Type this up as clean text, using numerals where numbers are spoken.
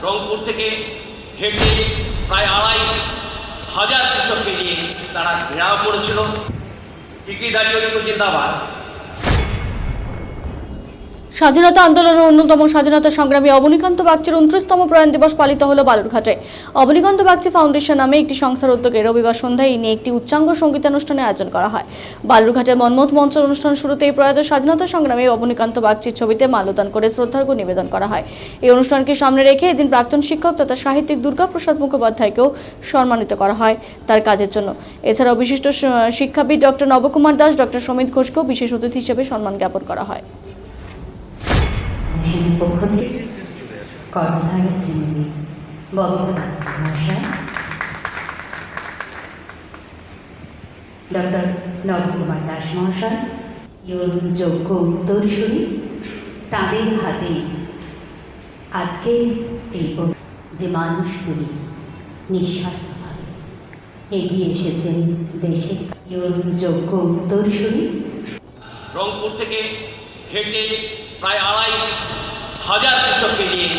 রংপুর থেকে হেঁটে প্রায় ২৫০০ কৃষককে নিয়ে তারা ঘেরাও করেছিল। ঠিকাদারি ঐক্য জিন্দাবাদ। স্বাধীনতা আন্দোলনের অন্যতম স্বাধীনতা সংগ্রামী অবনীকান্ত বাগচির ২৯তম প্রয়াণ দিবস পালিত হলো বালুরঘাটে। অবনীকান্ত বাগচি ফাউন্ডেশন নামে একটি সংস্থার উদ্যোগে রবিবার সন্ধ্যায় এই নিয়ে একটি উচ্চাঙ্গ সঙ্গীতানুষ্ঠানের আয়োজন করা হয়। বালুরঘাটের মনমত মঞ্চ অনুষ্ঠান শুরুতেই প্রয়াত স্বাধীনতা সংগ্রামী অবনীকান্ত বাগচির ছবিতে মাল্যদান করে শ্রদ্ধার্ঘ্য নিবেদন করা হয়। এই অনুষ্ঠানকে সামনে রেখে এদিন প্রাক্তন শিক্ষক তথা সাহিত্যিক দুর্গাপ্রসাদ মুখোপাধ্যায়কেও সম্মানিত করা হয় তার কাজের জন্য। এছাড়াও বিশিষ্ট শিক্ষাবিদ ডক্টর নবকুমার দাস, ডক্টর সমিত ঘোষকেও বিশেষ অতিথি হিসেবে সম্মান জ্ঞাপন করা হয়। পক্ষ থেকে কর্মধারী শ্রীমতী ববিতা মহাশয়, ডক্টর নবকুমার দাস মহাশয়, যোগ্য উত্তরসূরি, তাদের হাতে আজকে এই যে মানুষগুলি নিঃস্বার্থভাবে এগিয়ে এসেছেন দেশের যোগ্য উত্তরসূরি। রংপুর থেকে হেঁটে প্রায় ২৫০০ কৃষককে নিয়ে